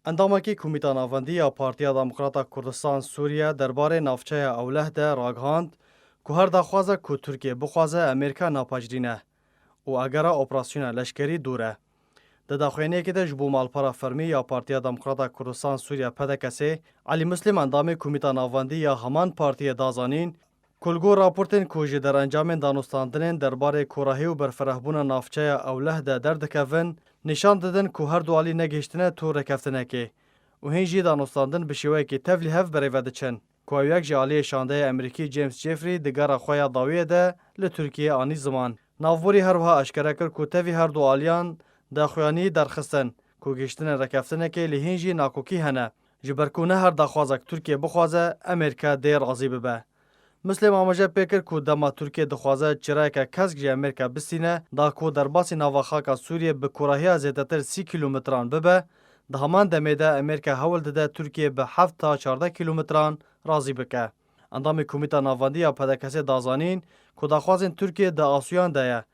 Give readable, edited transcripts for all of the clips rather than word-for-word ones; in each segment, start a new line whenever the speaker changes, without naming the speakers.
اندامکی کمیته ناوندی یا پارتیا دموکراتا کردستان سوریه درباره نافچه اوله ده راگهاند که هر دخوازه که ترکیه بخوازه امیرکا ناپجرینه و اگره اپراسیون لشکری دوره. ده داخوینه که ده جبو مالپارا فرمی یا پارتیا دموکراتا کردستان سوریه پده کسی علی مسلم اندام کمیته ناوندی یا همان پارتیا دازانین کلگو راپورتین کوژی در انجام دانستاندنین درباره کوراهی و برفرهبون نافچه اوله ده دردکوین نشان دادن که هر دوالی نگشتنه تو رکفتنه که و هنجی دانستاندن بشیوه که تفلی هف بریوده چن که او یک جالی شانده امریکی جیمز جفری دگر خواه داویه ده لترکیه آنی زمان ناووری هر وها اشکره کر که تفی هر دوالیان ده خویانی درخستن که گشتنه رکفتنه که لهنجی ناکوکی هنه جبرکونه هر دخوازک ترکیه بخوازه امریکا دیر راضی ببه. مسلم آماجه پیکر که دما ترکیه دخوازه چرای که کسک جه امریکا بستینه دا که در باسی نواخاکا سوریه به کوراهی زیادتر 30 کیلومتران ببه ده همان دمیده امریکا حول داده ترکیه به 7 تا 14 کیلومتران راضی بکه. اندام کمیته ناوندی یا پدکسی دازانین که دخوازین ترکیه ده آسیان ده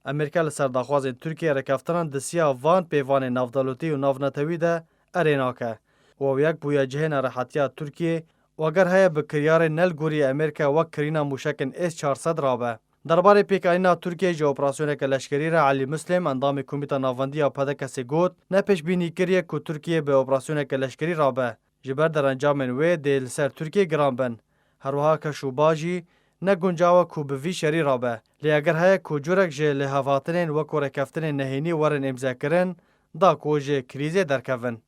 امریکا لسر دخوازین ترکیه رکفتران دسیا وان پیوان نافدالوتی و نافنتوی ده اریناکه و یک بویا جهن راحتیا ترکیه و اگر های بکریار نلگوری امریکا و کرینا موشکن S-400 رابه. درباره پیکاینا ترکیه جو اپراسیون که لشکری را علی مسلم اندام کمیته ناوندی یا پدکسی گوت نه پیش بینی کریه که ترکیه به اپراسیون که لشکری رابه. جبر در انجام وی دیل سر ترکیه گرام بن. هر وها که شوباجی نه گنجاوه که به وی شری رابه. لی اگر های که جورک جه لحواتنین و که رکفتنین نهینی ورن امضا کرن دا که جه کریزه درکون.